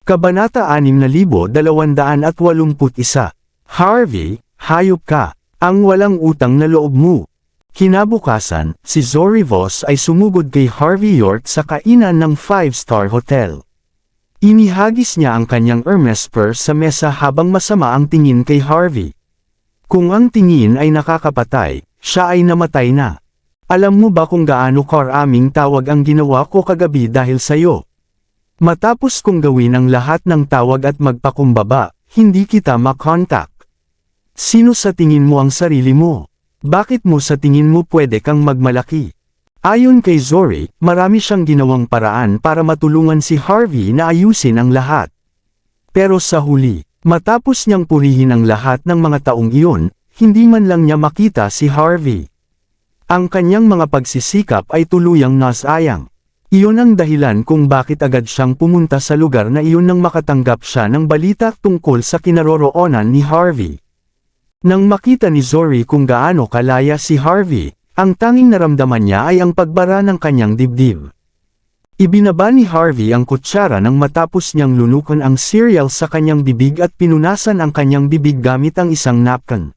Kabanata 6281. Harvey, hayop ka. Ang walang utang na loob mo. Kinabukasan, si Zori Voss ay sumugod kay Harvey York sa kainan ng 5-star hotel. Inihagis niya ang kanyang Hermes purse sa mesa habang masama ang tingin kay Harvey. Kung ang tingin ay nakakapatay, siya ay namatay na. Alam mo ba kung gaano karaming tawag ang ginawa ko kagabi dahil sa'yo? Matapos kong gawin ang lahat ng tawag at magpakumbaba, hindi kita makontak. Sino sa tingin mo ang sarili mo? Bakit mo sa tingin mo pwede kang magmalaki? Ayon kay Zori, marami siyang ginawang paraan para matulungan si Harvey na ayusin ang lahat. Pero sa huli, matapos niyang purihin ang lahat ng mga taong iyon, hindi man lang niya makita si Harvey. Ang kanyang mga pagsisikap ay tuluyang nasayang. Iyon ang dahilan kung bakit agad siyang pumunta sa lugar na iyon nang makatanggap siya ng balita tungkol sa kinaroroonan ni Harvey. Nang makita ni Zori kung gaano kalaya si Harvey, ang tanging naramdaman niya ay ang pagbara ng kanyang dibdib. Ibinaba ni Harvey ang kutsara nang matapos niyang lunukan ang cereal sa kanyang bibig at pinunasan ang kanyang bibig gamit ang isang napkin.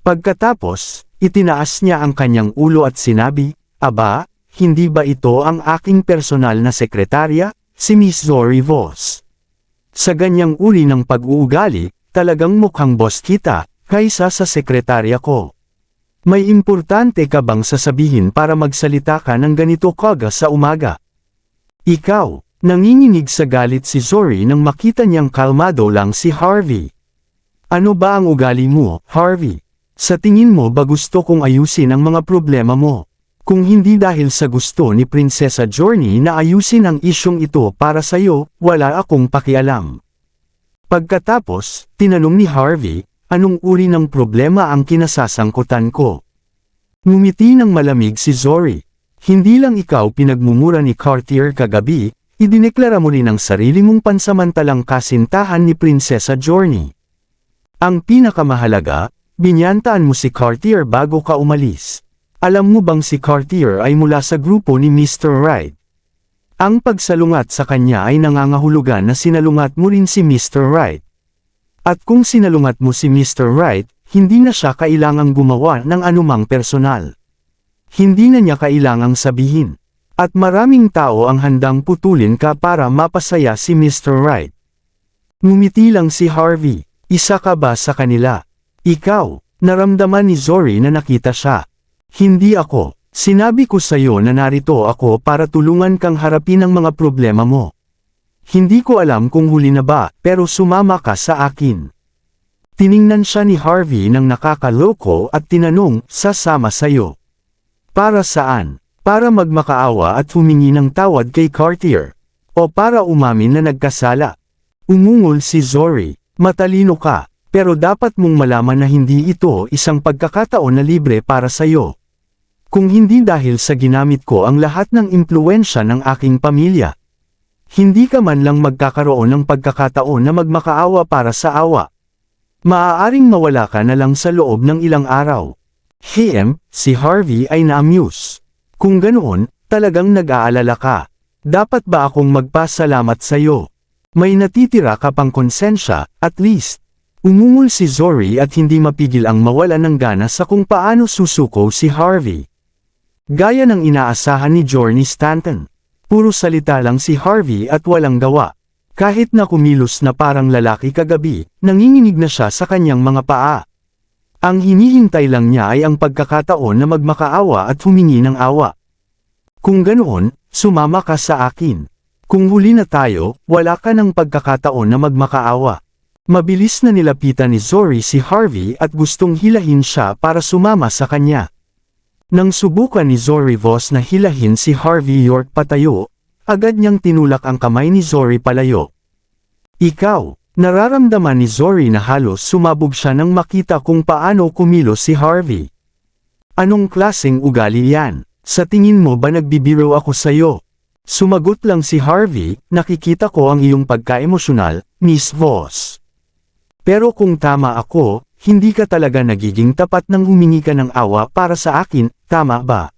Pagkatapos, itinaas niya ang kanyang ulo at sinabi, "Aba, hindi ba ito ang aking personal na sekretarya, si Miss Zori Voss? Sa ganyang uri ng pag-uugali, talagang mukhang boss kita, kaysa sa sekretarya ko. May importante ka bang sasabihin para magsalita ka ng ganito kaga sa umaga?" Ikaw, nanginginig sa galit si Zori nang makita niyang kalmado lang si Harvey. "Ano ba ang ugali mo, Harvey? Sa tingin mo ba gusto kong ayusin ang mga problema mo? Kung hindi dahil sa gusto ni Prinsesa Journey na ayusin ang isyong ito para sa'yo, wala akong pakialam." Pagkatapos, tinanong ni Harvey, "Anong uri ng problema ang kinasasangkutan ko?" Ngumiti ng malamig si Zori. "Hindi lang ikaw pinagmumura ni Cartier kagabi, idineklara mo rin ang sarili mong pansamantalang kasintahan ni Prinsesa Journey. Ang pinakamahalaga, binyantaan mo si Cartier bago ka umalis. Alam mo bang si Cartier ay mula sa grupo ni Mr. Wright? Ang pagsalungat sa kanya ay nangangahulugan na sinalungat mo rin si Mr. Wright. At kung sinalungat mo si Mr. Wright, hindi na siya kailangang gumawa ng anumang personal. Hindi na niya kailangang sabihin. At maraming tao ang handang putulin ka para mapasaya si Mr. Wright." Ngumiti lang si Harvey. "Isa ka ba sa kanila?" "Ikaw." Naramdaman ni Zori na nakita siya. "Hindi ako. Sinabi ko sa'yo na narito ako para tulungan kang harapin ang mga problema mo. Hindi ko alam kung huli na ba, pero sumama ka sa akin." Tiningnan siya ni Harvey ng nakakaloko at tinanong, "Sasama sa'yo? Para saan? Para magmakaawa at humingi ng tawad kay Cartier? O para umamin na nagkasala?" Umungol si Zori. "Matalino ka, pero dapat mong malaman na hindi ito isang pagkakataon na libre para sa'yo. Kung hindi dahil sa ginamit ko ang lahat ng impluwensya ng aking pamilya, hindi ka man lang magkakaroon ng pagkakataon na magmakaawa para sa awa. Maaaring mawala ka na lang sa loob ng ilang araw." Si Harvey ay na-amuse. "Kung ganoon, talagang nag-aalala ka. Dapat ba akong magpasalamat sa'yo? May natitira ka pang konsensya, at least." Umungol si Zori at hindi mapigil ang mawala ng gana sa kung paano susuko si Harvey. Gaya ng inaasahan ni Journey Stanton. Puro salita lang si Harvey at walang gawa. Kahit na kumilos na parang lalaki kagabi, nanginginig na siya sa kanyang mga paa. Ang hinihintay lang niya ay ang pagkakataon na magmakaawa at humingi ng awa. "Kung ganoon, sumama ka sa akin. Kung huli na tayo, wala ka ng pagkakataon na magmakaawa." Mabilis na nilapitan ni Zori si Harvey at gustong hilahin siya para sumama sa kanya. Nang subukan ni Zori Voss na hilahin si Harvey York patayo, agad niyang tinulak ang kamay ni Zori palayo. "Ikaw." Nararamdaman ni Zori na halos sumabog siya nang makita kung paano kumilos si Harvey. "Anong klaseng ugali yan? Sa tingin mo ba nagbibiro ako sa'yo?" Sumagot lang si Harvey, "Nakikita ko ang iyong pagka-emosyonal, Miss Voss. Pero kung tama ako, hindi ka talaga nagiging tapat nang humingi ka ng awa para sa akin, tama ba?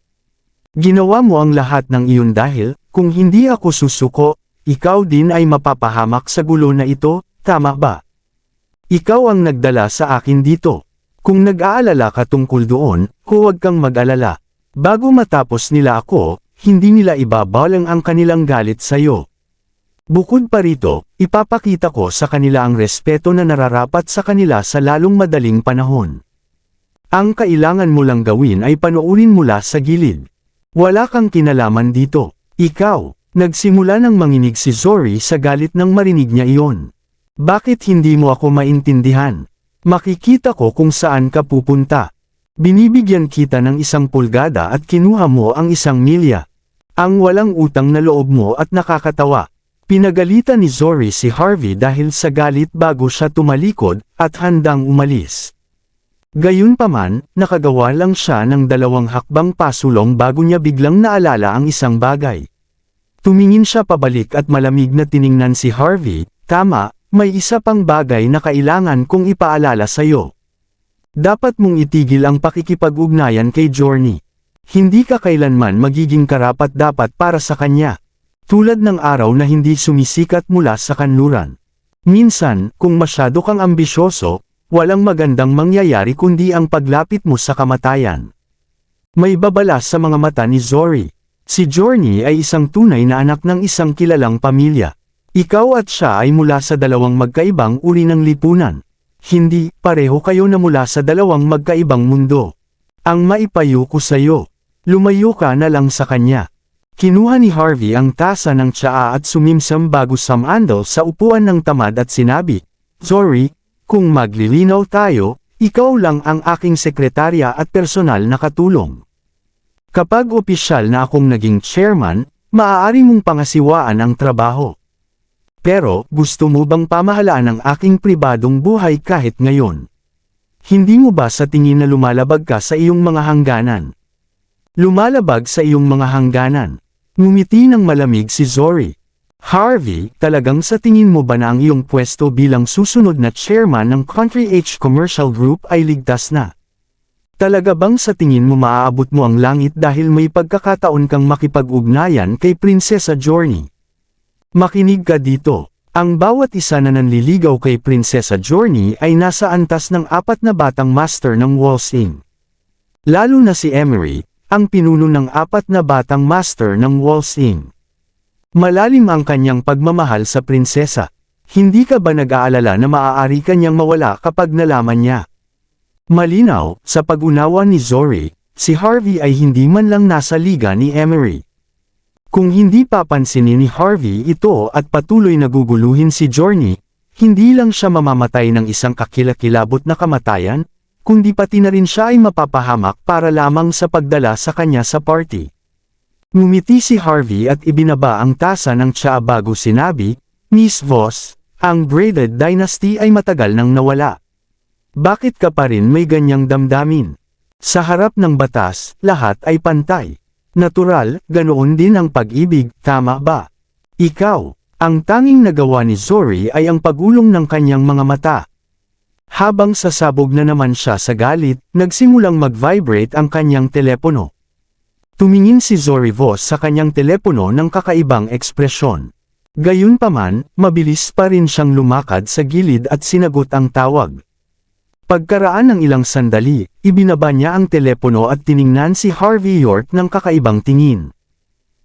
Ginawa mo ang lahat ng iyon dahil, kung hindi ako susuko, ikaw din ay mapapahamak sa gulo na ito, tama ba? Ikaw ang nagdala sa akin dito. Kung nag-aalala ka tungkol doon, huwag kang mag-alala. Bago matapos nila ako, hindi nila ibabalang ang kanilang galit sa iyo. Bukod pa rito, ipapakita ko sa kanila ang respeto na nararapat sa kanila sa lalong madaling panahon. Ang kailangan mo lang gawin ay panoorin mula sa gilid. Wala kang kinalaman dito. Ikaw, nagsimula ng manginig si Zori sa galit nang marinig niya iyon. Bakit hindi mo ako maintindihan? Makikita ko kung saan ka pupunta. Binibigyan kita ng 1 pulgada at kinuha mo ang 1 milya. Ang walang utang na loob mo at nakakatawa. Pinagalitan ni Zori si Harvey dahil sa galit bago siya tumalikod at handang umalis. Gayunpaman, nakagawa lang siya ng 2 hakbang pasulong bago niya biglang naalala ang isang bagay. Tumingin siya pabalik at malamig na tiningnan si Harvey, tama, may isa pang bagay na kailangan kong ipaalala sa'yo. Dapat mong itigil ang pakikipag-ugnayan kay Journey. Hindi ka kailanman magiging karapat-dapat para sa kanya. Tulad ng araw na hindi sumisikat mula sa kanluran. Minsan, kung masyado kang ambisyoso, walang magandang mangyayari kundi ang paglapit mo sa kamatayan. May babala sa mga mata ni Zori. Si Journey ay isang tunay na anak ng isang kilalang pamilya. Ikaw at siya ay mula sa 2 magkaibang uri ng lipunan. Hindi, pareho kayo na mula sa 2 magkaibang mundo. Ang maipayo ko sa'yo, lumayo ka na lang sa kanya. Kinuha ni Harvey ang tasa ng tsaa at sumimsam bago sumandal sa upuan ng tamad at sinabi, Zori, kung maglilinaw tayo, ikaw lang ang aking sekretarya at personal na katulong. Kapag opisyal na akong naging chairman, maaari mong pangasiwaan ang trabaho. Pero, gusto mo bang pamahalaan ang aking pribadong buhay kahit ngayon? Hindi mo ba sa tingin na lumalabag ka sa iyong mga hangganan? Lumalabag sa iyong mga hangganan. Ngumiti ng malamig si Zori. Harvey, talagang sa tingin mo ba na ang iyong pwesto bilang susunod na chairman ng Country H Commercial Group ay ligtas na? Talaga bang sa tingin mo maaabot mo ang langit dahil may pagkakataon kang makipag-ugnayan kay Prinsesa Journey? Makinig ka dito. Ang bawat isa na nanliligaw kay Prinsesa Journey ay nasa antas ng 4 na batang master ng Walsing. Lalo na si Emery, ang pinuno ng 4 na batang master ng Walsing. Malalim ang kanyang pagmamahal sa prinsesa. Hindi ka ba nag-aalala na maaari kanyang mawala kapag nalaman niya? Malinaw, sa pag-unawa ni Zori, si Harvey ay hindi man lang nasa liga ni Emery. Kung hindi papansinin ni Harvey ito at patuloy na guguluhin si Journey, hindi lang siya mamamatay ng isang kakilakilabot na kamatayan, kundi pati na rin siya ay mapapahamak para lamang sa pagdala sa kanya sa party. Ngumiti si Harvey at ibinaba ang tasa ng tsaa bago sinabi, Miss Voss, ang Braided Dynasty ay matagal nang nawala. Bakit ka pa rin may ganyang damdamin? Sa harap ng batas, lahat ay pantay. Natural, ganoon din ang pag-ibig, tama ba? Ikaw, ang tanging nagawa ni Zori ay ang pagulong ng kanyang mga mata. Habang sasabog na naman siya sa galit, nagsimulang mag-vibrate ang kanyang telepono. Tumingin si Zori Voss sa kanyang telepono ng kakaibang ekspresyon. Gayunpaman, mabilis pa rin siyang lumakad sa gilid at sinagot ang tawag. Pagkaraan ng ilang sandali, ibinaba niya ang telepono at tiningnan si Harvey York ng kakaibang tingin.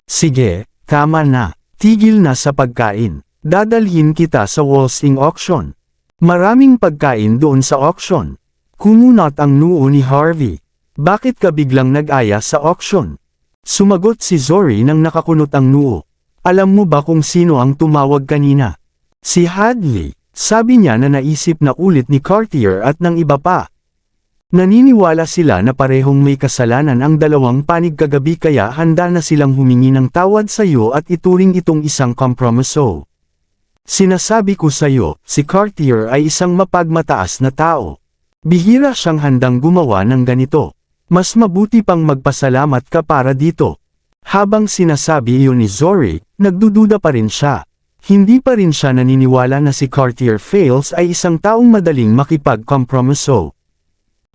Sige, tama na, tigil na sa pagkain. Dadalhin kita sa Walsing auction. Maraming pagkain doon sa auction. Kumunat ang noo ni Harvey. Bakit ka biglang nag-aya sa auction? Sumagot si Zori nang nakakunot ang noo. Alam mo ba kung sino ang tumawag kanina? Si Hadley. Sabi niya na naisip na ulit ni Cartier at ng iba pa. Naniniwala sila na parehong may kasalanan ang 2 panig kagabi kaya handa na silang humingi ng tawad sa iyo at ituring itong isang kompromiso. Sinasabi ko sa iyo, si Cartier ay isang mapagmataas na tao. Bihira siyang handang gumawa ng ganito. Mas mabuti pang magpasalamat ka para dito. Habang sinasabi iyon ni Zori, nagdududa pa rin siya. Hindi pa rin siya naniniwala na si Cartier Fails ay isang taong madaling makipagkompromiso.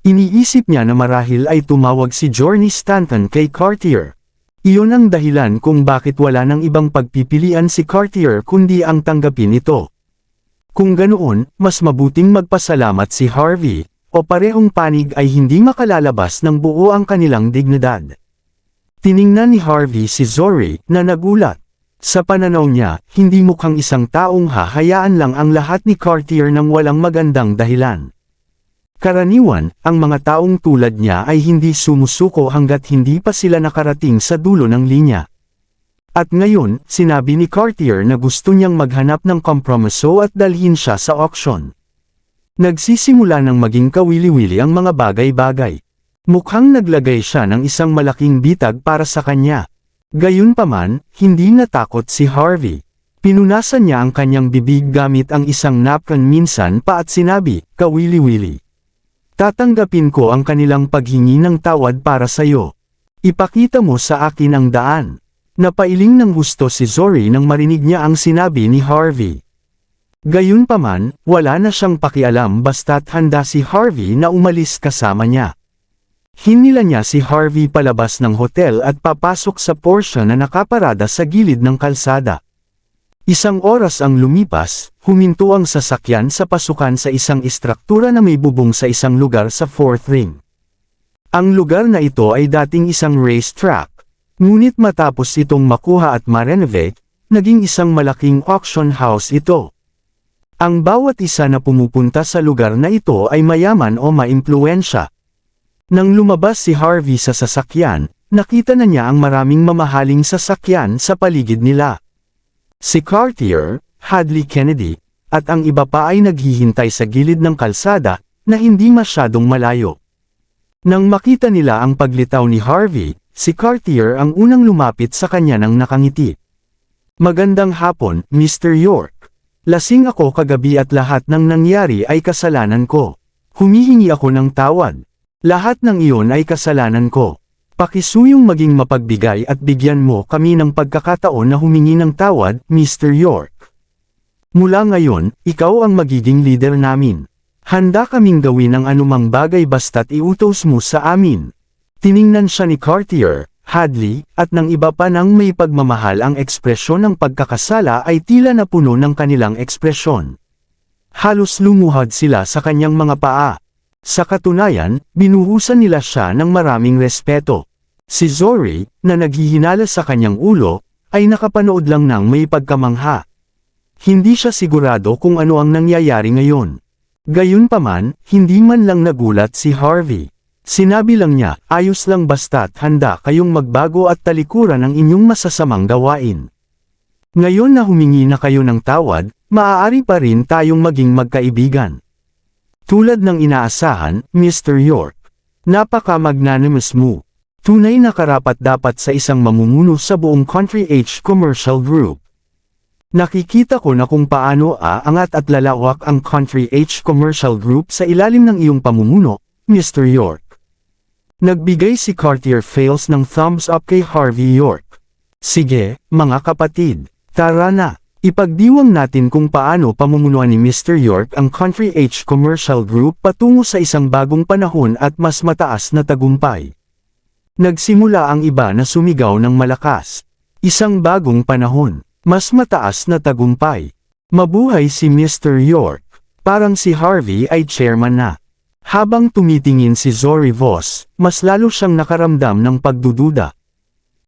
Iniisip niya na marahil ay tumawag si Journey Stanton kay Cartier. Iyon ang dahilan kung bakit wala nang ibang pagpipilian si Cartier kundi ang tanggapin ito. Kung ganoon, mas mabuting magpasalamat si Harvey, o parehong panig ay hindi makalalabas ng buo ang kanilang dignidad. Tiningnan ni Harvey si Zori na nagulat. Sa pananaw niya, hindi mukhang isang taong hahayaan lang ang lahat ni Cartier ng walang magandang dahilan. Karaniwan, ang mga taong tulad niya ay hindi sumusuko hanggat hindi pa sila nakarating sa dulo ng linya. At ngayon, sinabi ni Cartier na gusto niyang maghanap ng kompromiso at dalhin siya sa auction. Nagsisimula ng maging kawili-wili ang mga bagay-bagay. Mukhang naglagay siya ng isang malaking bitag para sa kanya. Gayunpaman, hindi natakot si Harvey. Pinunasan niya ang kanyang bibig gamit ang isang napkin minsan pa at sinabi, "Kawili-wili. Tatanggapin ko ang kanilang paghingi ng tawad para sayo. Ipakita mo sa akin ang daan." Napailing ng gusto si Zori nang marinig niya ang sinabi ni Harvey. Gayunpaman, wala na siyang pakialam basta't handa si Harvey na umalis kasama niya. Hinila niya si Harvey palabas ng hotel at papasok sa Porsche na nakaparada sa gilid ng kalsada. Isang oras ang lumipas, huminto ang sasakyan sa pasukan sa isang istruktura na may bubong sa isang lugar sa Fourth Ring. Ang lugar na ito ay dating isang racetrack, ngunit matapos itong makuha at ma-renovate, naging isang malaking auction house ito. Ang bawat isa na pumupunta sa lugar na ito ay mayaman o maimpluwensya. Nang lumabas si Harvey sa sasakyan, nakita na niya ang maraming mamahaling sasakyan sa paligid nila. Si Cartier, Hadley Kennedy, at ang iba pa ay naghihintay sa gilid ng kalsada, na hindi masyadong malayo. Nang makita nila ang paglitaw ni Harvey, si Cartier ang unang lumapit sa kanya nang nakangiti. "Magandang hapon, Mr. York. Lasing ako kagabi at lahat ng nangyari ay kasalanan ko. Humihingi ako ng tawad. Lahat ng iyon ay kasalanan ko. Pakisuyong maging mapagbigay at bigyan mo kami ng pagkakataon na humingi ng tawad, Mr. York. Mula ngayon, ikaw ang magiging leader namin. Handa kaming gawin ang anumang bagay basta't iutos mo sa amin." Tiningnan siya ni Cartier, Hadley, at ng iba pa nang may pagmamahal. Ang ekspresyon ng pagkakasala ay tila na puno ng kanilang ekspresyon. Halos lumuhad sila sa kanyang mga paa. Sa katunayan, binuhusan nila siya ng maraming respeto. Si Zori, na naghihinala sa kanyang ulo, ay nakapanood lang ng may pagkamangha. Hindi siya sigurado kung ano ang nangyayari ngayon. Gayunpaman, hindi man lang nagulat si Harvey. Sinabi lang niya, "Ayos lang basta't handa kayong magbago at talikuran ang inyong masasamang gawain. Ngayon na humingi na kayo ng tawad, maaari pa rin tayong maging magkaibigan." Tulad ng inaasahan, Mr. York. Napaka-magnanimous mo. Tunay na karapat-dapat sa isang mamumuno sa buong Country H Commercial Group. Nakikita ko na kung paano aangat at lalawak ang Country H Commercial Group sa ilalim ng iyong pamumuno, Mr. York. Nagbigay si Cartier Fails ng thumbs up kay Harvey York. "Sige, mga kapatid, tara na, ipagdiwang natin kung paano pamumunuan ni Mr. York ang Country H Commercial Group patungo sa isang bagong panahon at mas mataas na tagumpay." Nagsimula ang iba na sumigaw ng malakas. "Isang bagong panahon, mas mataas na tagumpay. Mabuhay si Mr. York." Parang si Harvey ay chairman na. Habang tumitingin si Zori Voss, mas lalo siyang nakaramdam ng pagdududa.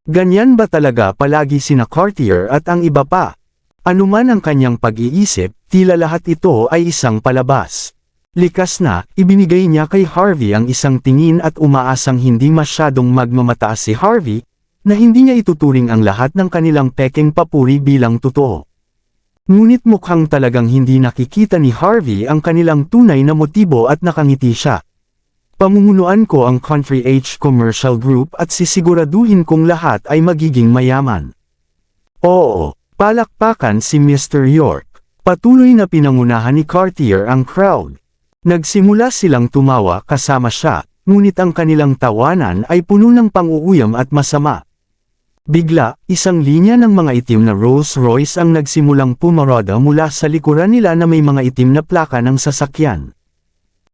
Ganyan ba talaga palagi sina Cartier at ang iba pa? Anuman ang kanyang pag-iisip, tila lahat ito ay isang palabas. Likas na, ibinigay niya kay Harvey ang isang tingin at umaasang hindi masyadong magmamataas si Harvey, na hindi niya ituturing ang lahat ng kanilang pekeng papuri bilang totoo. Ngunit mukhang talagang hindi nakikita ni Harvey ang kanilang tunay na motibo at nakangiti siya. "Pamumunuan ko ang Country H Commercial Group at sisiguraduhin kong lahat ay magiging mayaman." "Oo." Palakpakan si Mr. York. Patuloy na pinangunahan ni Cartier ang crowd. Nagsimula silang tumawa kasama siya, ngunit ang kanilang tawanan ay puno ng pang-uuyam at masama. Bigla, isang linya ng mga itim na Rolls-Royce ang nagsimulang pumarada mula sa likuran nila na may mga itim na plaka ng sasakyan.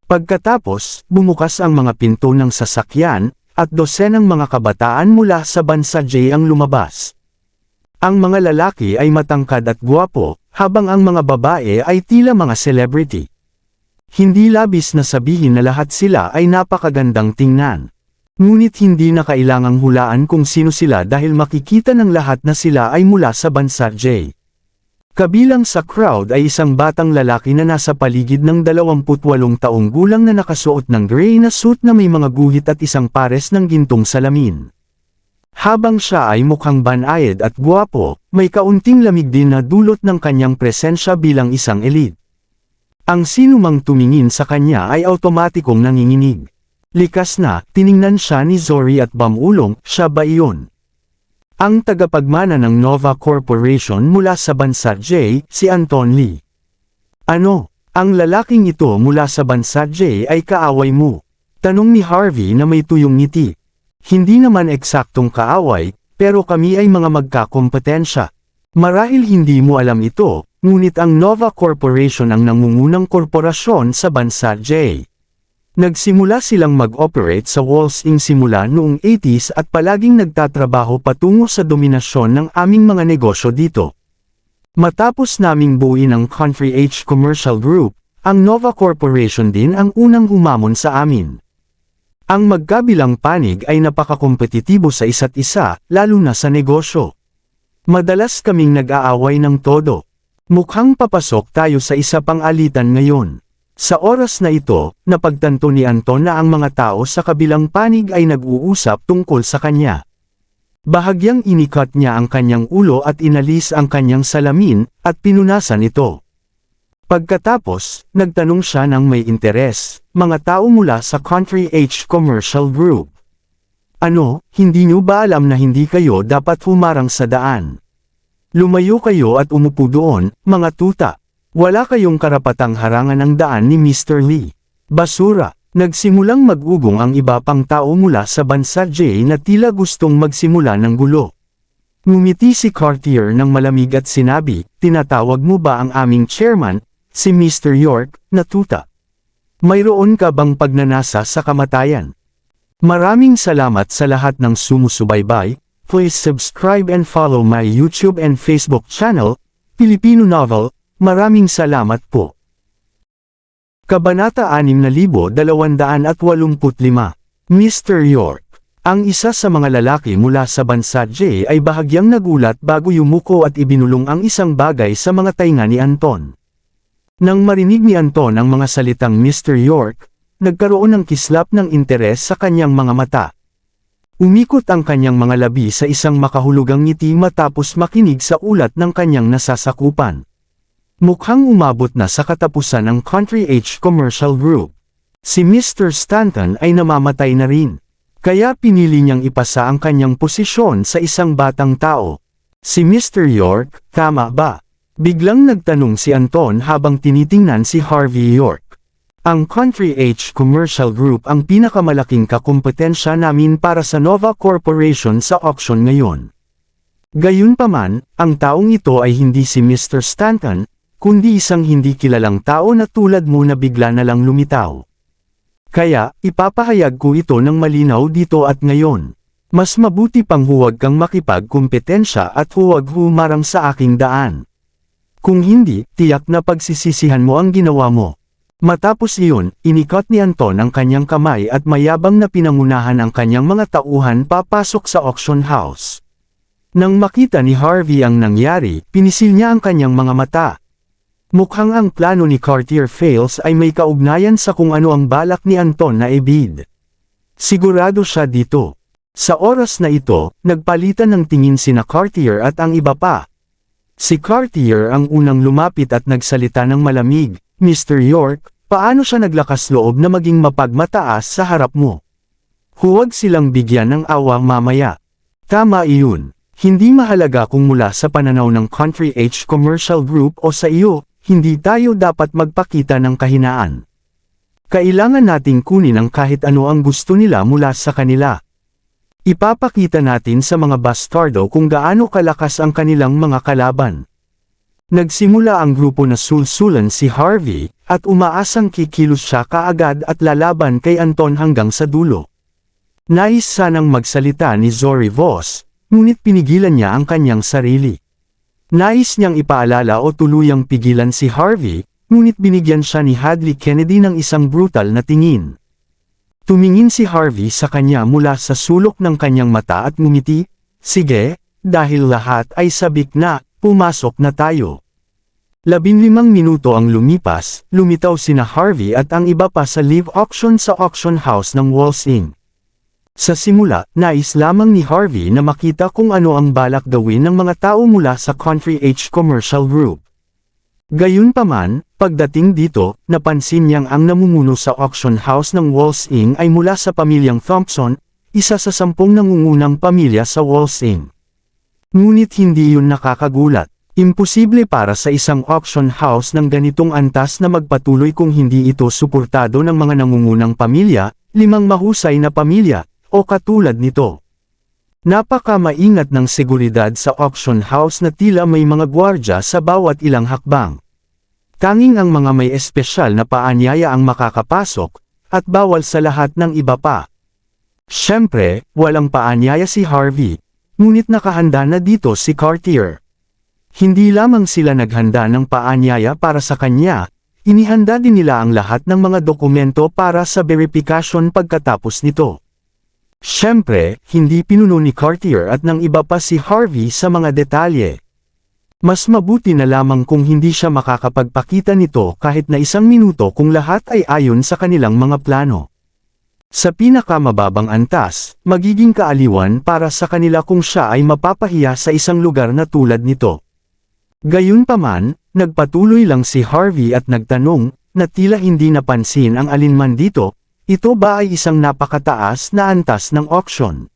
Pagkatapos, bumukas ang mga pinto ng sasakyan, at dosenang mga kabataan mula sa bansa J ang lumabas. Ang mga lalaki ay matangkad at gwapo, habang ang mga babae ay tila mga celebrity. Hindi labis na sabihin na lahat sila ay napakagandang tingnan. Ngunit hindi na kailangang hulaan kung sino sila dahil makikita ng lahat na sila ay mula sa bansa J. Kabilang sa crowd ay isang batang lalaki na nasa paligid ng 28 taong gulang na nakasuot ng gray na suit na may mga guhit at isang pares ng gintong salamin. Habang siya ay mukhang banayad at gwapo, may kaunting lamig din na dulot ng kanyang presensya bilang isang elite. Ang sinumang tumingin sa kanya ay automatikong nanginginig. Likas na, tiningnan siya ni Zori at bamulong, siya ba iyon? Ang tagapagmana ng Nova Corporation mula sa bansa J, si Anton Lee. Ano? Ang lalaking ito mula sa bansa J ay kaaway mo? Tanong ni Harvey na may tuyong ngiti. Hindi naman eksaktong kaaway, pero kami ay mga magkakompetensya. Marahil hindi mo alam ito, ngunit ang Nova Corporation ang nangungunang korporasyon sa bansa J. Nagsimula silang mag-operate sa Walls Inc. simula noong 80s at palaging nagtatrabaho patungo sa dominasyon ng aming mga negosyo dito. Matapos naming buuin ang Country H Commercial Group, ang Nova Corporation din ang unang humamon sa amin. Ang magkabilang panig ay napakakompetitibo sa isa't isa, lalo na sa negosyo. Madalas kaming nag-aaway ng todo. Mukhang papasok tayo sa isa pang alitan ngayon. Sa oras na ito, napagtanto ni Anton na ang mga tao sa kabilang panig ay nag-uusap tungkol sa kanya. Bahagyang inikat niya ang kanyang ulo at inalis ang kanyang salamin, at pinunasan ito. Pagkatapos, nagtanong siya ng may interes, mga tao mula sa Country H Commercial Group. Ano, hindi niyo ba alam na hindi kayo dapat humarang sa daan? Lumayo kayo at umupo doon, mga tuta. Wala kayong karapatang harangan ang daan ni Mr. Lee. Basura. Nagsimulang mag-ugong ang iba pang tao mula sa bansa J na tila gustong magsimula ng gulo. Ngumiti si Cartier ng malamig at sinabi, tinatawag mo ba ang aming chairman, si Mr. York, na tuta? Mayroon ka bang pagnanasa sa kamatayan? Maraming salamat sa lahat ng sumusubaybay. Please subscribe and follow my YouTube and Facebook channel, Filipino Novel. Maraming salamat po. Kabanata 6285. Mr. York. Ang isa sa mga lalaki mula sa bansa J ay bahagyang nagulat bago yumuko at ibinulong ang isang bagay sa mga tainga ni Anton. Nang marinig ni Anton ang mga salitang Mr. York, nagkaroon ng kislap ng interes sa kanyang mga mata. Umikot ang kanyang mga labi sa isang makahulugang ngiti matapos makinig sa ulat ng kanyang nasasakupan. Mukhang umabot na sa katapusan ang Country H Commercial Group. Si Mr. Stanton ay namamatay na rin. Kaya pinili niyang ipasa ang kanyang posisyon sa isang batang tao. Si Mr. York, tama ba? Biglang nagtanong si Anton habang tinitingnan si Harvey York. Ang Country H Commercial Group ang pinakamalaking kakumpetensya namin para sa Nova Corporation sa auction ngayon. Gayunpaman, ang taong ito ay hindi si Mr. Stanton, kundi isang hindi kilalang tao na tulad mo na bigla na lang lumitaw. Kaya, ipapahayag ko ito ng malinaw dito at ngayon. Mas mabuti pang huwag kang makipagkumpetensya at huwag humarang sa aking daan. Kung hindi, tiyak na pagsisisihan mo ang ginawa mo. Matapos iyon, inikot ni Anton ang kanyang kamay at mayabang na pinangunahan ang kanyang mga tauhan papasok sa auction house. Nang makita ni Harvey ang nangyari, pinisil niya ang kanyang mga mata. Mukhang ang plano ni Cartier Fails ay may kaugnayan sa kung ano ang balak ni Anton na ibid. Sigurado siya dito. Sa oras na ito, nagpalitan ng tingin sina Cartier at ang iba pa. Si Cartier ang unang lumapit at nagsalita ng malamig. Mr. York, paano siya naglakas loob na maging mapagmataas sa harap mo? Huwag silang bigyan ng awa mamaya. Tama iyon. Hindi mahalaga kung mula sa pananaw ng Country H Commercial Group o sa iyo, hindi tayo dapat magpakita ng kahinaan. Kailangan nating kunin ang kahit ano ang gusto nila mula sa kanila. Ipapakita natin sa mga bastardo kung gaano kalakas ang kanilang mga kalaban. Nagsimula ang grupo na sulsulan si Harvey, at umaasang kikilos siya kaagad at lalaban kay Anton hanggang sa dulo. Nais sanang magsalita ni Zoe Voss, ngunit pinigilan niya ang kanyang sarili. Nais niyang ipaalala o tuluyang pigilan si Harvey, ngunit binigyan siya ni Hadley Kennedy ng isang brutal na tingin. Tumingin si Harvey sa kanya mula sa sulok ng kanyang mata at ngumiti, "Sige, dahil lahat ay sabik na, pumasok na tayo." 15 minuto ang lumipas, lumitaw sina Harvey at ang iba pa sa live auction sa auction house ng Walls Inc. Sa simula, nais lamang ni Harvey na makita kung ano ang balak gawin ng mga tao mula sa Country H Commercial Group. Gayunpaman, pagdating dito, napansin niyang ang namumuno sa auction house ng Walls Inc. ay mula sa pamilyang Thompson, isa sa 10 nangungunang pamilya sa Walls Inc. Ngunit hindi yun nakakagulat. Imposible para sa isang auction house ng ganitong antas na magpatuloy kung hindi ito suportado ng mga nangungunang pamilya, 5 mahusay na pamilya, o katulad nito. Napaka-maingat ng seguridad sa auction house na tila may mga gwardya sa bawat ilang hakbang. Tanging ang mga may espesyal na paanyaya ang makakapasok, at bawal sa lahat ng iba pa. Siyempre, walang paanyaya si Harvey, ngunit nakahanda na dito si Cartier. Hindi lamang sila naghanda ng paanyaya para sa kanya, inihanda din nila ang lahat ng mga dokumento para sa verifikasyon pagkatapos nito. Siyempre, hindi pinuno ni Cartier at ng iba pa si Harvey sa mga detalye. Mas mabuti na lamang kung hindi siya makakapagpakita nito kahit na 1 minuto kung lahat ay ayon sa kanilang mga plano. Sa pinakamababang antas, magiging kaaliwan para sa kanila kung siya ay mapapahiya sa isang lugar na tulad nito. Gayunpaman, nagpatuloy lang si Harvey at nagtanong, na tila hindi napansin ang alinman dito, ito ba ay isang napakataas na antas ng auction?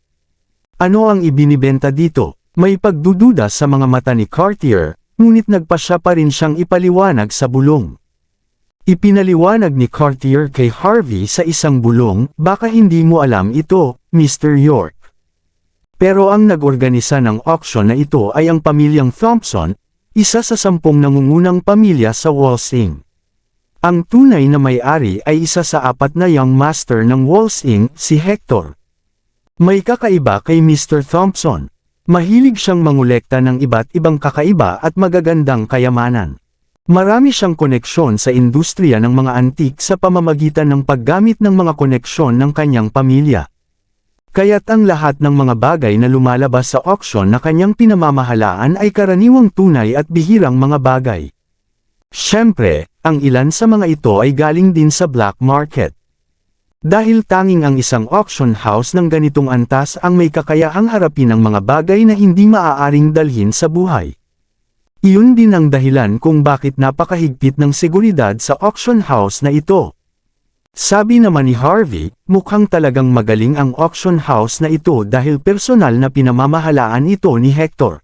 Ano ang ibinibenta dito? May pagdududa sa mga mata ni Cartier, ngunit nagpasya pa rin siyang ipaliwanag sa bulong. Ipinaliwanag ni Cartier kay Harvey sa isang bulong, "Baka hindi mo alam ito, Mr. York. Pero ang nag-organisa ng auction na ito ay ang pamilyang Thompson, isa sa 10 nangungunang pamilya sa Walls Inc. Ang tunay na may-ari ay isa sa 4 na young master ng Walls Inc., si Hector. May kakaiba kay Mr. Thompson. Mahilig siyang mangolekta ng iba't ibang kakaiba at magagandang kayamanan. Marami siyang koneksyon sa industriya ng mga antik sa pamamagitan ng paggamit ng mga koneksyon ng kanyang pamilya. Kaya't ang lahat ng mga bagay na lumalabas sa auction na kanyang pinamamahalaan ay karaniwang tunay at bihirang mga bagay. Siyempre, ang ilan sa mga ito ay galing din sa black market. Dahil tanging ang isang auction house ng ganitong antas ang may kakayahang harapin ang mga bagay na hindi maaaring dalhin sa buhay. Iyon din ang dahilan kung bakit napakahigpit ng seguridad sa auction house na ito. Sabi naman ni Harvey, mukhang talagang magaling ang auction house na ito dahil personal na pinamamahalaan ito ni Hector.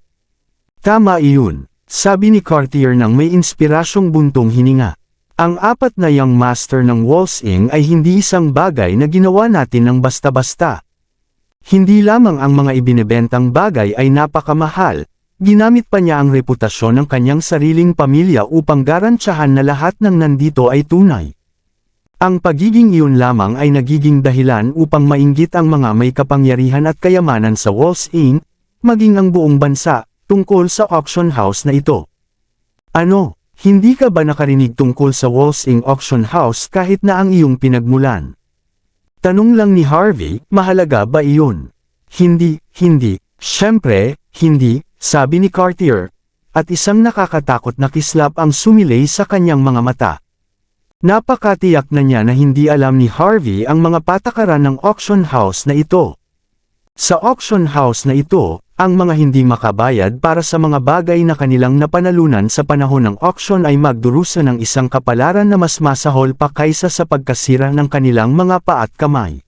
Tama iyon, sabi ni Cartier nang may inspirasyong buntong hininga. Ang 4 na young master ng Walls Inc. ay hindi isang bagay na ginawa natin ng basta-basta. Hindi lamang ang mga ibinebentang bagay ay napakamahal, ginamit pa niya ang reputasyon ng kanyang sariling pamilya upang garantyahan na lahat ng nandito ay tunay. Ang pagiging iyon lamang ay nagiging dahilan upang mainggit ang mga may kapangyarihan at kayamanan sa Walls Inc., maging ang buong bansa, tungkol sa auction house na ito. Ano? Hindi ka ba nakarinig tungkol sa Walls Inc. auction house kahit na ang iyong pinagmulan? Tanong lang ni Harvey, mahalaga ba iyon? Hindi, siyempre, hindi, sabi ni Cartier, at isang nakakatakot na kislap ang sumilay sa kanyang mga mata. Napakatiyak na niya na hindi alam ni Harvey ang mga patakaran ng auction house na ito. Sa auction house na ito, ang mga hindi makabayad para sa mga bagay na kanilang napanalunan sa panahon ng auction ay magdurusa ng isang kapalaran na mas masahol pa kaysa sa pagkasira ng kanilang mga paa at kamay.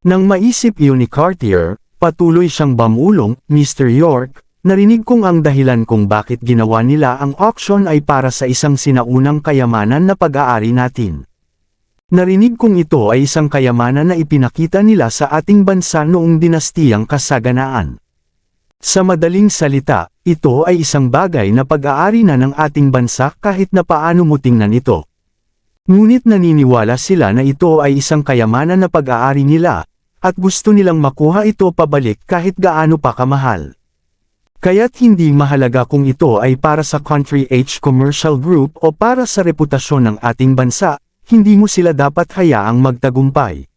Nang maisip iyon ni Cartier, patuloy siyang bamulong, "Mr. York, narinig kong ang dahilan kung bakit ginawa nila ang auction ay para sa isang sinaunang kayamanan na pag-aari natin. Narinig kong ito ay isang kayamanan na ipinakita nila sa ating bansa noong dinastiyang Kasaganaan. Sa madaling salita, ito ay isang bagay na pag-aari na ng ating bansa kahit na paano mo tingnan ito. Ngunit naniniwala sila na ito ay isang kayamanan na pag-aari nila, at gusto nilang makuha ito pabalik kahit gaano pa kamahal. Kaya't hindi mahalaga kung ito ay para sa Country H Commercial Group o para sa reputasyon ng ating bansa, hindi mo sila dapat hayaang magtagumpay.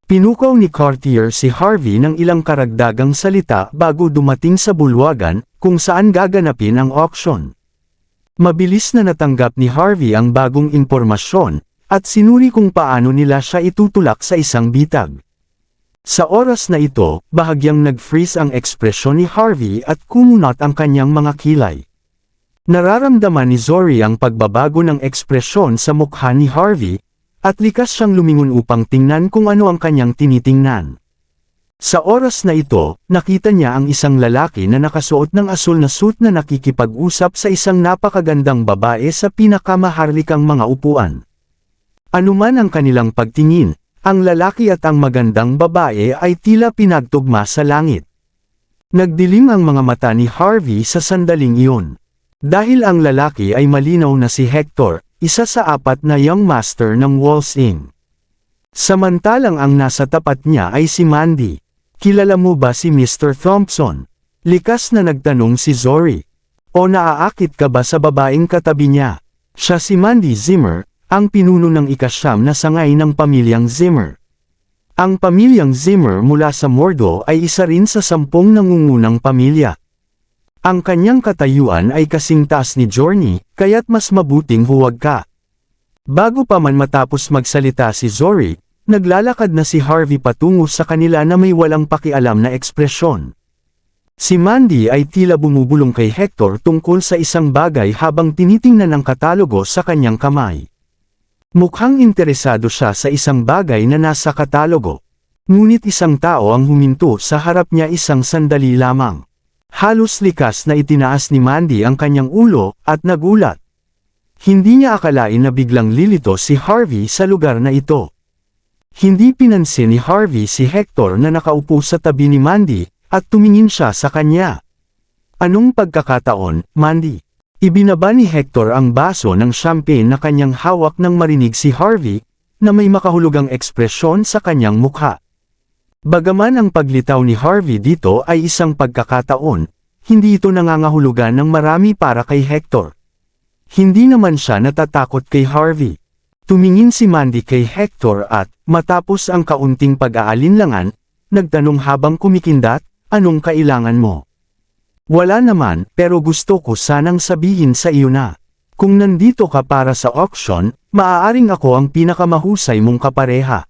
Pinukaw ni Cartier si Harvey ng ilang karagdagang salita bago dumating sa bulwagan, kung saan gaganapin ang auction. Mabilis na natanggap ni Harvey ang bagong impormasyon, at sinuri kung paano nila siya itutulak sa isang bitag. Sa oras na ito, bahagyang nag-freeze ang ekspresyon ni Harvey at kumunat ang kanyang mga kilay. Nararamdaman ni Zori ang pagbabago ng ekspresyon sa mukha ni Harvey, at likas siyang lumingon upang tingnan kung ano ang kanyang tinitingnan. Sa oras na ito, nakita niya ang isang lalaki na nakasuot ng asul na suit na nakikipag-usap sa isang napakagandang babae sa pinakamaharlikang mga upuan. Anuman ang kanilang pagtingin, ang lalaki at ang magandang babae ay tila pinagtugma sa langit. Nagdilim ang mga mata ni Harvey sa sandaling iyon. Dahil ang lalaki ay malinaw na si Hector, isa sa 4 na young master ng Walsing. Samantalang ang nasa tapat niya ay si Mandy. Kilala mo ba si Mr. Thompson? Likas na nagtanong si Zori. O naaakit ka ba sa babaeng katabi niya? Siya si Mandy Zimmer, ang pinuno ng ika-9 na sangay ng pamilyang Zimmer. Ang pamilyang Zimmer mula sa Mordo ay isa rin sa 10 nangungunang pamilya. Ang kanyang katayuan ay kasing taas ni Journey, kaya't mas mabuting huwag ka. Bago pa man matapos magsalita si Zori, naglalakad na si Harvey patungo sa kanila na may walang pakialam na ekspresyon. Si Mandy ay tila bumubulong kay Hector tungkol sa isang bagay habang tinitingnan ang katalogo sa kanyang kamay. Mukhang interesado siya sa isang bagay na nasa katalogo. Ngunit isang tao ang huminto sa harap niya isang sandali lamang. Halos likas na itinaas ni Mandy ang kanyang ulo, at nagulat. Hindi niya akalain na biglang lilito si Harvey sa lugar na ito. Hindi pinansin ni Harvey si Hector na nakaupo sa tabi ni Mandy, at tumingin siya sa kanya. Anong pagkakataon, Mandy? Ibinaba ni Hector ang baso ng champagne na kanyang hawak nang marinig si Harvey, na may makahulugang ekspresyon sa kanyang mukha. Bagaman ang paglitaw ni Harvey dito ay isang pagkakataon, hindi ito nangangahulugan ng marami para kay Hector. Hindi naman siya natatakot kay Harvey. Tumingin si Mandy kay Hector at, matapos ang kaunting pag-aalinlangan, nagtanong habang kumikindat, anong kailangan mo? Wala naman, pero gusto ko sanang sabihin sa iyo na, kung nandito ka para sa auction, maaaring ako ang pinakamahusay mong kapareha.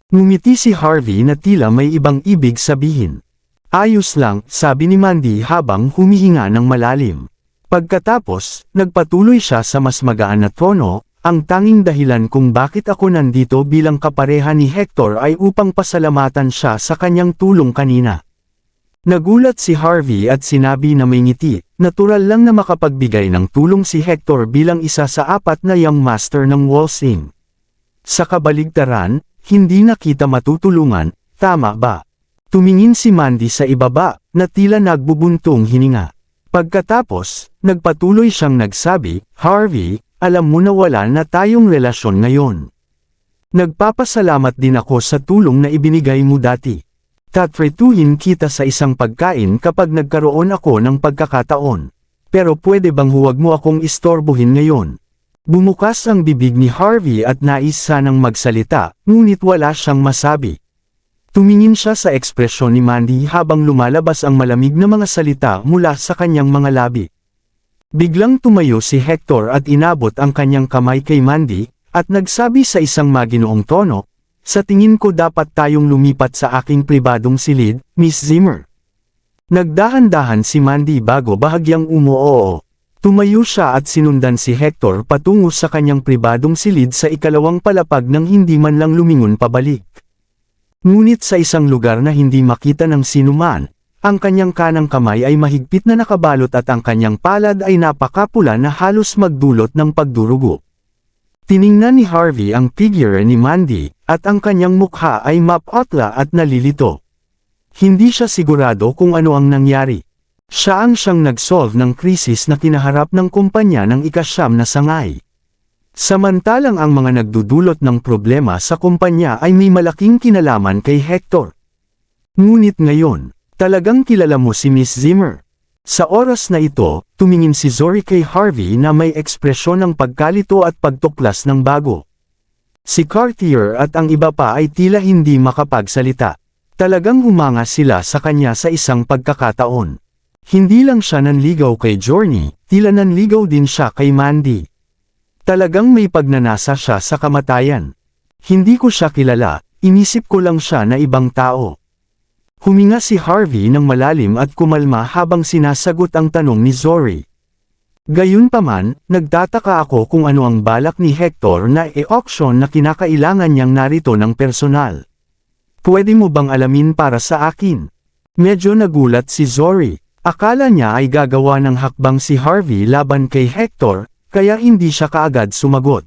Ngumiti si Harvey na tila may ibang ibig sabihin. Ayos lang, sabi ni Mandy habang humihinga ng malalim. Pagkatapos, nagpatuloy siya sa mas magaan na tono, ang tanging dahilan kung bakit ako nandito bilang kapareha ni Hector ay upang pasalamatan siya sa kanyang tulong kanina. Nagulat si Harvey at sinabi na may ngiti, natural lang na makapagbigay ng tulong si Hector bilang isa sa 4 na young master ng Walsing. Sa kabaligtaran, hindi na kita matutulungan, tama ba? Tumingin si Mandy sa ibaba, na tila nagbubuntong hininga. Pagkatapos, nagpatuloy siyang nagsabi, Harvey, alam mo na wala na tayong relasyon ngayon. Nagpapasalamat din ako sa tulong na ibinigay mo dati. Tatretuhin kita sa isang pagkain kapag nagkaroon ako ng pagkakataon. Pero pwede bang huwag mo akong istorbohin ngayon? Bumukas ang bibig ni Harvey at nais sanang magsalita, ngunit wala siyang masabi. Tumingin siya sa ekspresyon ni Mandy habang lumalabas ang malamig na mga salita mula sa kanyang mga labi. Biglang tumayo si Hector at inabot ang kanyang kamay kay Mandy, at nagsabi sa isang maginoong tono, sa tingin ko dapat tayong lumipat sa aking pribadong silid, Miss Zimmer. Nagdahan-dahan si Mandy bago bahagyang umuoo. Tumayo siya at sinundan si Hector patungo sa kanyang pribadong silid sa ikalawang palapag nang hindi man lang lumingon pabalik. Ngunit sa isang lugar na hindi makita ng sinuman, ang kanyang kanang kamay ay mahigpit na nakabalot at ang kanyang palad ay napakapula na halos magdulot ng pagdurugo. Tiningnan ni Harvey ang figure ni Mandy, at ang kanyang mukha ay mapotla at nalilito. Hindi siya sigurado kung ano ang nangyari. Siya ang siyang nag-solve ng krisis na kinaharap ng kumpanya ng ika-9 na sangay. Samantalang ang mga nagdudulot ng problema sa kumpanya ay may malaking kinalaman kay Hector. Ngunit ngayon, talagang kilala mo si Miss Zimmer. Sa oras na ito, tumingin si Zori kay Harvey na may ekspresyon ng pagkalito at pagtuklas ng bago. Si Cartier at ang iba pa ay tila hindi makapagsalita. Talagang humanga sila sa kanya sa isang pagkakataon. Hindi lang siya nanligaw kay Journey, tila nanligaw din siya kay Mandy. Talagang may pagnanasa siya sa kamatayan. Hindi ko siya kilala, inisip ko lang siya na ibang tao. Huminga si Harvey ng malalim at kumalma habang sinasagot ang tanong ni Zori. Gayunpaman, nagtataka ako kung ano ang balak ni Hector na e-auction na kinakailangan niyang narito ng personal. Pwede mo bang alamin para sa akin? Medyo nagulat si Zori. Akala niya ay gagawa ng hakbang si Harvey laban kay Hector, kaya hindi siya kaagad sumagot.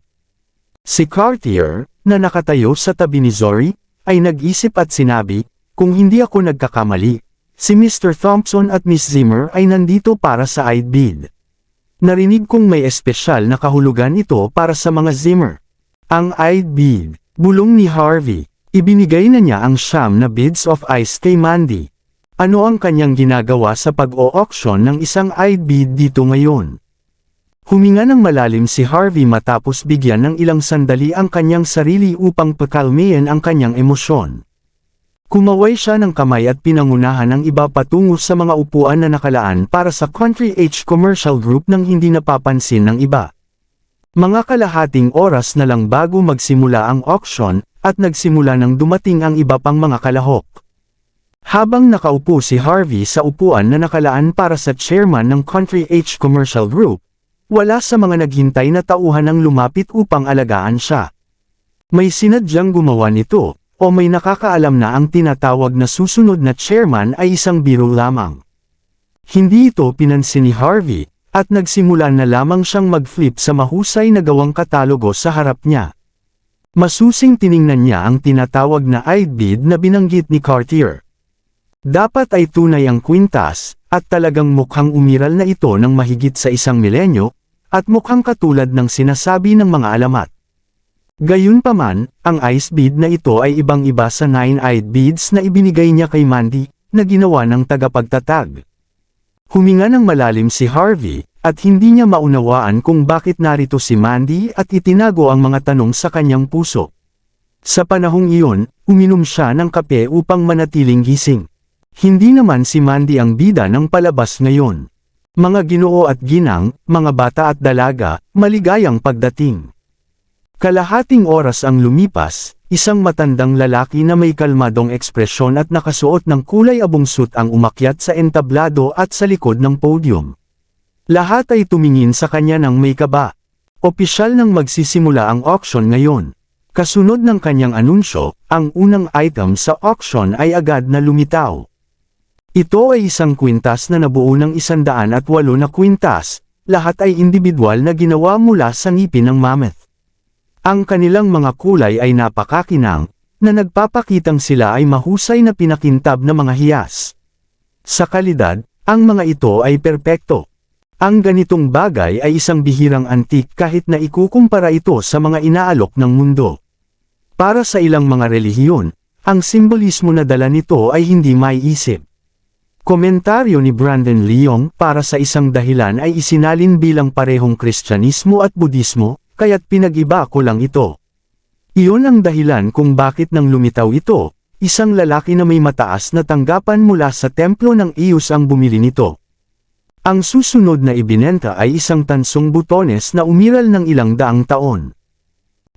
Si Cartier, na nakatayo sa tabi ni Zori, ay nag-isip at sinabi, kung hindi ako nagkakamali, si Mr. Thompson at Miss Zimmer ay nandito para sa I'd bid. Narinig kong may espesyal na kahulugan ito para sa mga Zimmer. Ang I'd bid, bulong ni Harvey, ibinigay na niya ang siyam na bids of ice kay Mandy. Ano ang kanyang ginagawa sa pag-o-auction ng isang I'd bid dito ngayon? Huminga ng malalim si Harvey matapos bigyan ng ilang sandali ang kanyang sarili upang pakalmayan ang kanyang emosyon. Kumaway siya ng kamay at pinangunahan ng iba patungo sa mga upuan na nakalaan para sa Country H Commercial Group nang hindi napapansin ng iba. Mga kalahating oras na lang bago magsimula ang auction, at nagsimula nang dumating ang iba pang mga kalahok. Habang nakaupo si Harvey sa upuan na nakalaan para sa chairman ng Country H Commercial Group, wala sa mga naghintay na tauhan ang lumapit upang alagaan siya. May sinadyang gumawa nito, o may nakakaalam na ang tinatawag na susunod na chairman ay isang biro lamang. Hindi ito pinansin ni Harvey, at nagsimula na lamang siyang mag-flip sa mahusay na gawang katalogo sa harap niya. Masusing tiningnan niya ang tinatawag na I'd bid na binanggit ni Cartier. Dapat ay tunay ang kwintas, at talagang mukhang umiral na ito ng mahigit sa 1 milenyo, at mukhang katulad ng sinasabi ng mga alamat. Gayunpaman, ang ice bid na ito ay ibang-iba sa 9 I'd bids na ibinigay niya kay Mandy, na ginawa ng tagapagtatag. Huminga ng malalim si Harvey, at hindi niya maunawaan kung bakit narito si Mandy at itinago ang mga tanong sa kanyang puso. Sa panahong iyon, uminom siya ng kape upang manatiling gising. Hindi naman si Mandy ang bida ng palabas ngayon. Mga ginoo at ginang, mga bata at dalaga, maligayang pagdating. Kalahating oras ang lumipas, isang matandang lalaki na may kalmadong ekspresyon at nakasuot ng kulay abong suit ang umakyat sa entablado at sa likod ng podium. Lahat ay tumingin sa kanya ng may kaba. Opisyal nang magsisimula ang auction ngayon. Kasunod ng kanyang anunsyo, ang unang item sa auction ay agad na lumitaw. Ito ay isang kwintas na nabuo ng 108 na kwintas, lahat ay individual na ginawa mula sa ngipin ng mammoth. Ang kanilang mga kulay ay napakakinang, na nagpapakitang sila ay mahusay na pinakintab na mga hiyas. Sa kalidad, ang mga ito ay perpekto. Ang ganitong bagay ay isang bihirang antik kahit na ikukumpara ito sa mga inaalok ng mundo. Para sa ilang mga relihiyon, ang simbolismo na dala nito ay hindi maiisip. Komentaryo ni Brandon Leong, para sa isang dahilan ay isinalin bilang parehong Kristyanismo at Budismo, kaya't pinag-iba ko lang ito. Iyon ang dahilan kung bakit nang lumitaw ito, isang lalaki na may mataas na tanggapan mula sa templo ng Iyus ang bumili nito. Ang susunod na ibinenta ay isang tansong butones na umiral ng ilang daang taon.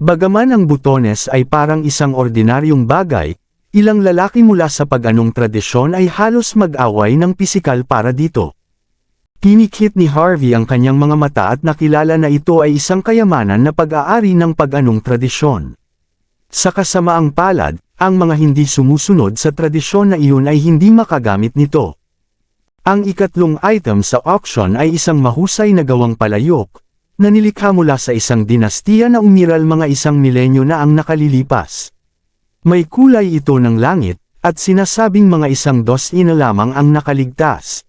Bagaman ang butones ay parang isang ordinaryong bagay, ilang lalaki mula sa pag-anong tradisyon ay halos mag-away ng pisikal para dito. Pinikit ni Harvey ang kanyang mga mata at nakilala na ito ay isang kayamanan na pag-aari ng pag-anong tradisyon. Sa kasamaang palad, ang mga hindi sumusunod sa tradisyon na iyon ay hindi makagamit nito. Ang ikatlong item sa auction ay isang mahusay na gawang palayok, na nilikha mula sa isang dinastiya na umiral mga 1 milenyo na ang nakalilipas. May kulay ito ng langit, at sinasabing mga 100 na lamang ang nakaligtas.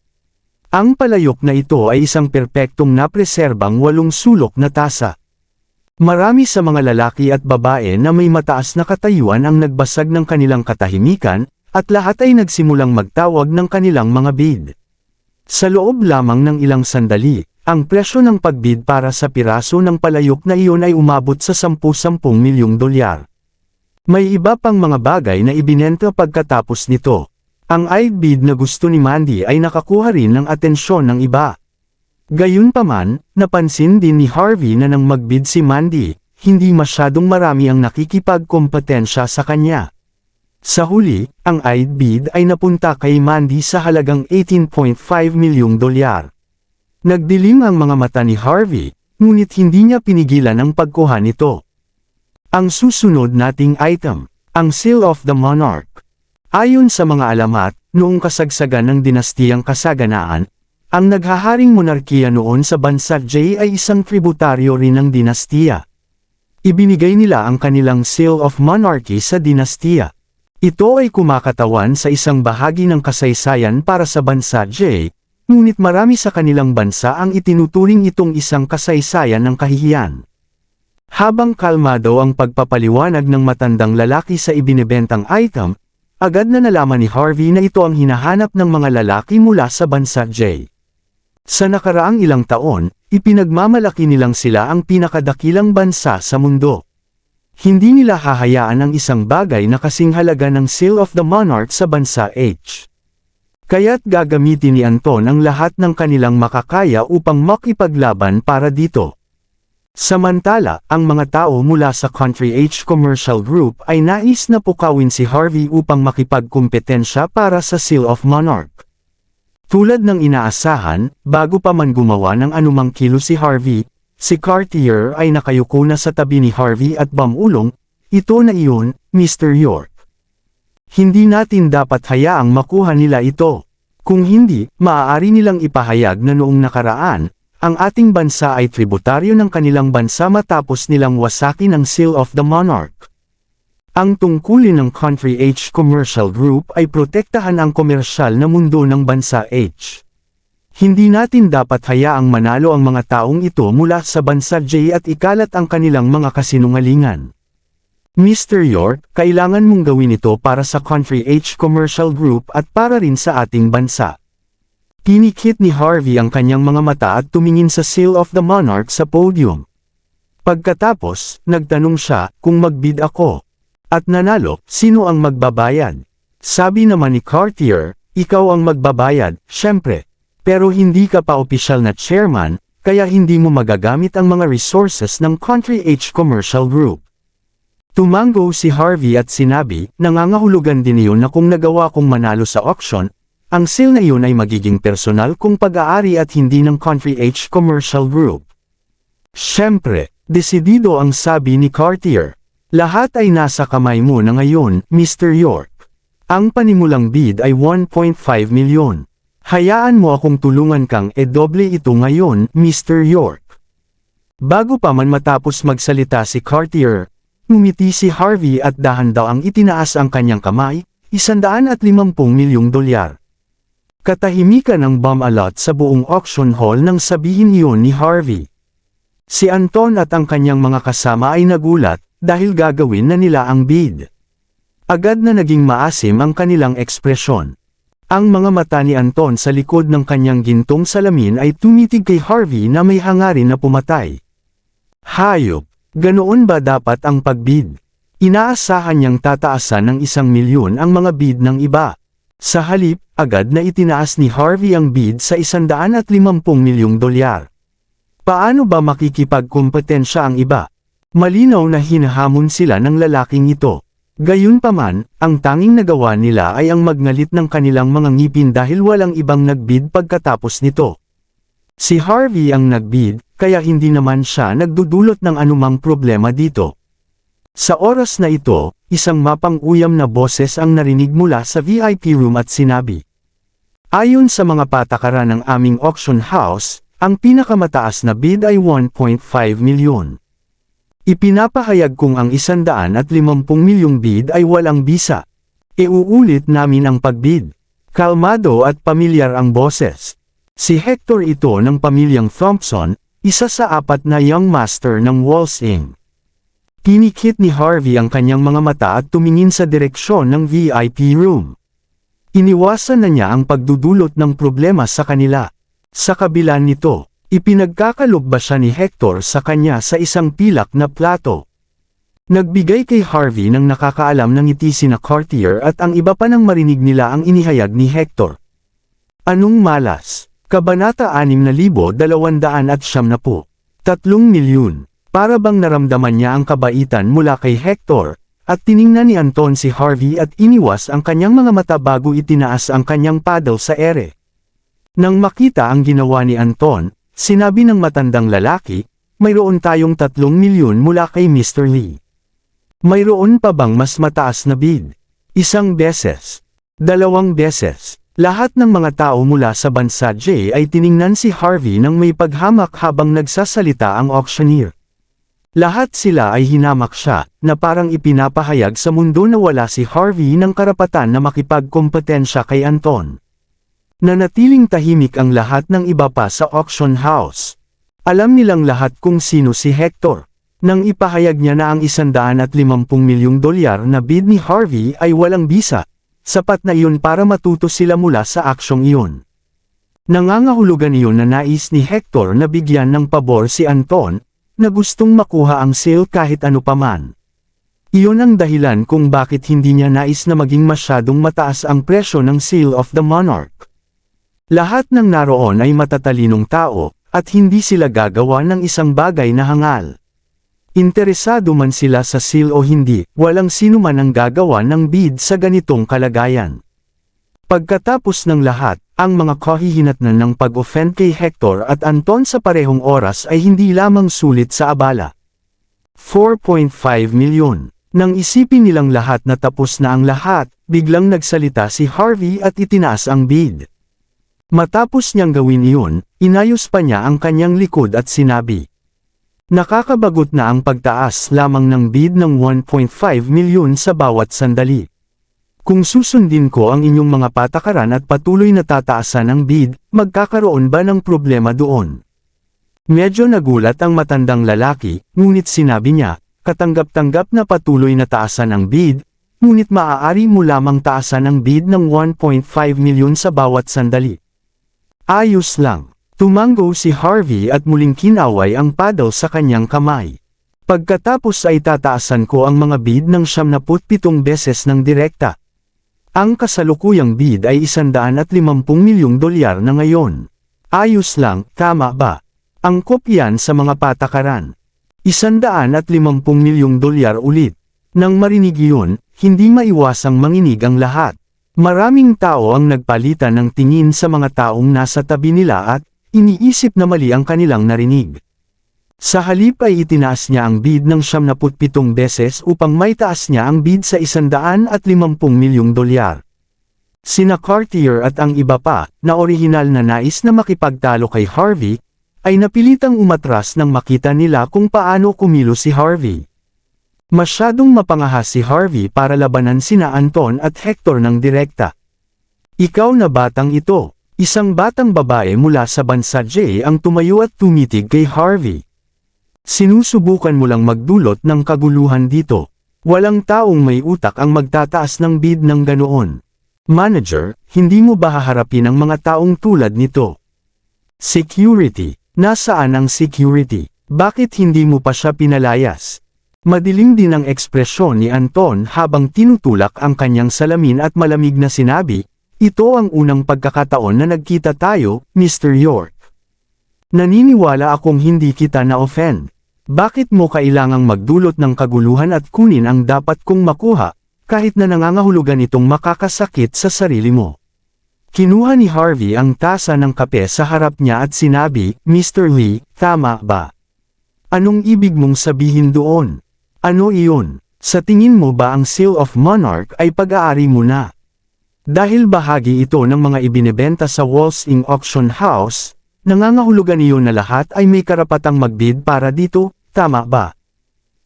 Ang palayok na ito ay isang perpektong napreserbang 8 sulok na tasa. Marami sa mga lalaki at babae na may mataas na katayuan ang nagbasag ng kanilang katahimikan, at lahat ay nagsimulang magtawag ng kanilang mga bid. Sa loob lamang ng ilang sandali, ang presyo ng pagbid para sa piraso ng palayok na iyon ay umabot sa 10 milyong dolyar. May iba pang mga bagay na ibinenta pagkatapos nito. Ang bid na gusto ni Mandy ay nakakuha rin ng atensyon ng iba. Gayunpaman, napansin din ni Harvey na nang magbid si Mandy, hindi masyadong marami ang nakikipagkompetensya sa kanya. Sa huli, ang bid ay napunta kay Mandy sa halagang 18.5 milyong dolyar. Nagdilim ang mga mata ni Harvey, ngunit hindi niya pinigilan ang pagkuha nito. Ang susunod nating item, ang Seal of the Monarch. Ayon sa mga alamat, noong kasagsagan ng dinastiyang Kasaganaan, ang naghaharing monarkiya noon sa bansa J ay isang tributaryo rin ng dinastiya. Ibinigay nila ang kanilang Seal of Monarchy sa dinastiya. Ito ay kumakatawan sa isang bahagi ng kasaysayan para sa bansa J, ngunit marami sa kanilang bansa ang itinuturing itong isang kasaysayan ng kahihiyan. Habang kalmado ang pagpapaliwanag ng matandang lalaki sa ibinebentang item, agad na nalaman ni Harvey na ito ang hinahanap ng mga lalaki mula sa bansa J. Sa nakaraang ilang taon, ipinagmamalaki nilang sila ang pinakadakilang bansa sa mundo. Hindi nila hahayaan ang isang bagay na kasing halaga ng Seal of the Monarch sa bansa H. Kaya't gagamitin ni Anton ang lahat ng kanilang makakaya upang makipaglaban para dito. Samantala, ang mga tao mula sa Country H Commercial Group ay nais na pukawin si Harvey upang makipagkumpetensya para sa Seal of Monarch. Tulad ng inaasahan, bago pa man gumawa ng anumang kilos si Harvey, si Cartier ay nakayuko na sa tabi ni Harvey at bamulong, ito na iyon, Mr. York. Hindi natin dapat hayaang makuha nila ito. Kung hindi, maaari nilang ipahayag na noong nakaraan, ang ating bansa ay tributaryo ng kanilang bansa matapos nilang wasakin ang Seal of the Monarch. Ang tungkulin ng Country H Commercial Group ay protektahan ang komersyal na mundo ng bansa H. Hindi natin dapat hayaang manalo ang mga taong ito mula sa bansa J at ikalat ang kanilang mga kasinungalingan. Mr. York, kailangan mong gawin ito para sa Country H Commercial Group at para rin sa ating bansa. Pinikit ni Harvey ang kanyang mga mata at tumingin sa Seal of the Monarch sa podium. Pagkatapos, nagtanong siya, kung magbid ako at nanalo, sino ang magbabayad? Sabi naman ni Cartier, ikaw ang magbabayad, syempre. Pero hindi ka pa opisyal na chairman, kaya hindi mo magagamit ang mga resources ng Country H Commercial Group. Tumango si Harvey at sinabi, nangangahulugan din iyon na kung nagawa kong manalo sa auction, ang seal na iyon ay magiging personal kong pag-aari at hindi ng Country H Commercial Group. Syempre, desidido ang sabi ni Cartier. Lahat ay nasa kamay mo na ngayon, Mr. York. Ang panimulang bid ay 1.5 milyon. Hayaan mo akong tulungan kang doble ito ngayon, Mr. York. Bago pa man matapos magsalita si Cartier, ngumiti si Harvey at dahan-dahang itinaas ang kanyang kamay, 150 milyong dolyar. Katahimikan ang bomb-alot sa buong auction hall nang sabihin iyon ni Harvey. Si Anton at ang kanyang mga kasama ay nagulat, dahil gagawin na nila ang bid. Agad na naging maasim ang kanilang ekspresyon. Ang mga mata ni Anton sa likod ng kanyang gintong salamin ay tumitig kay Harvey na may hangarin na pumatay. Hayop, ganoon ba dapat ang pagbid? Inaasahan niyang tataasan ng 1 milyon ang mga bid ng iba. Sa halip, agad na itinaas ni Harvey ang bid sa 150 milyong dolyar. Paano ba makikipagkompetensya ang iba? Malinaw na hinahamon sila ng lalaking ito. Gayunpaman, ang tanging nagawa nila ay ang magngalit ng kanilang mga ngipin dahil walang ibang nagbid pagkatapos nito. Si Harvey ang nagbid, kaya hindi naman siya nagdudulot ng anumang problema dito. Sa oras na ito, isang mapang-uyam na boses ang narinig mula sa VIP room at sinabi. Ayon sa mga patakaran ng aming auction house, ang pinakamataas na bid ay 1.5 milyon. Ipinapahayag kong ang 150 milyong bid ay walang bisa. Iuulit namin ang pagbid. Kalmado at pamilyar ang boses. Si Hector ito ng pamilyang Thompson, isa sa 4 na Young Master ng Walls Inc. Pinikit ni Harvey ang kanyang mga mata at tumingin sa direksyon ng VIP room. Iniwasan na niya ang pagdudulot ng problema sa kanila. Sa kabila nito, ipinagkakalob ba siya ni Hector sa kanya sa isang pilak na plato? Nagbigay kay Harvey ng nakakaalam ng ngiti sina Cartier at ang iba pa nang marinig nila ang inihayag ni Hector. Anong malas? Kabanata 6,290. 3 milyon. Para bang naramdaman niya ang kabaitan mula kay Hector, at tiningnan ni Anton si Harvey at iniwas ang kanyang mga mata bago itinaas ang kanyang paddle sa ere. Nang makita ang ginawa ni Anton, sinabi ng matandang lalaki, mayroon tayong 3 milyon mula kay Mr. Lee. Mayroon pa bang mas mataas na bid? 1 beses. 2 beses. Lahat ng mga tao mula sa bansa J ay tiningnan si Harvey nang may paghamak habang nagsasalita ang auctioneer. Lahat sila ay hinamak siya, na parang ipinapahayag sa mundo na wala si Harvey ng karapatan na makipagkompetensya kay Anton. Nanatiling tahimik ang lahat ng iba pa sa auction house. Alam nilang lahat kung sino si Hector. Nang ipahayag niya na ang $150 milyong na bid ni Harvey ay walang bisa, sapat na iyon para matuto sila mula sa aksyong iyon. Nangangahulugan iyon na nais ni Hector na bigyan ng pabor si Anton, na gustong makuha ang sale kahit ano paman. Iyon ang dahilan kung bakit hindi niya nais na maging masyadong mataas ang presyo ng Seal of the Monarch. Lahat ng naroon ay matatalinong tao, at hindi sila gagawa ng isang bagay na hangal. Interesado man sila sa seal o hindi, walang sino man ang gagawa ng bid sa ganitong kalagayan. Pagkatapos ng lahat, ang mga kahihinatnan ng pag-offend kay Hector at Anton sa parehong oras ay hindi lamang sulit sa abala. 4.5 milyon. Nang isipin nilang lahat na tapos na ang lahat, biglang nagsalita si Harvey at itinaas ang bid. Matapos niyang gawin iyon, inayos pa niya ang kanyang likod at sinabi, nakakabagot na ang pagtaas lamang ng bid ng 1.5 milyon sa bawat sandali. Kung susundin ko ang inyong mga patakaran at patuloy na tataasan ang bid, magkakaroon ba ng problema doon? Medyo nagulat ang matandang lalaki, ngunit sinabi niya, katanggap-tanggap na patuloy na taasan ang bid, ngunit maaari mo lamang taasan ang bid ng 1.5 milyon sa bawat sandali. Ayos lang. Tumango si Harvey at muling kinaway ang paddle sa kanyang kamay. Pagkatapos ay tataasan ko ang mga bid ng 77 beses ng direkta. Ang kasalukuyang bid ay $150 milyong na ngayon. Ayos lang, tama ba? Angkop yan sa mga patakaran. $150 milyong ulit. Nang marinig iyon, hindi maiwasang manginig ang lahat. Maraming tao ang nagpalitan ng tingin sa mga taong nasa tabi nila at iniisip na mali ang kanilang narinig. Sa halip ay itinaas niya ang bid ng 77 beses upang maitaas niya ang bid sa $150 milyong. Sina Cartier at ang iba pa, na orihinal na nais na makipagtalo kay Harvey, ay napilitang umatras nang makita nila kung paano kumilos si Harvey. Masyadong mapangahas si Harvey para labanan sina Anton at Hector ng direkta. Ikaw na batang ito, isang batang babae mula sa bansa J ang tumayo at tumitig kay Harvey. Sinusubukan mo lang magdulot ng kaguluhan dito. Walang taong may utak ang magtataas ng bid ng ganoon. Manager, hindi mo ba haharapin ang mga taong tulad nito? Security. Nasaan ang security? Bakit hindi mo pa siya pinalayas? Madilim din ang ekspresyon ni Anton habang tinutulak ang kanyang salamin at malamig na sinabi, ito ang unang pagkakataon na nagkita tayo, Mr. York. Naniniwala akong hindi kita na-offend. Bakit mo kailangang magdulot ng kaguluhan at kunin ang dapat kong makuha, kahit na nangangahulugan itong makakasakit sa sarili mo? Kinuha ni Harvey ang tasa ng kape sa harap niya at sinabi, Mr. Lee, tama ba? Anong ibig mong sabihin doon? Ano iyon? Sa tingin mo ba ang Seal of Monarch ay pag-aari mo na? Dahil bahagi ito ng mga ibinebenta sa Walls Inc. Auction House, nangangahulugan iyon na lahat ay may karapatang magbid para dito, tama ba?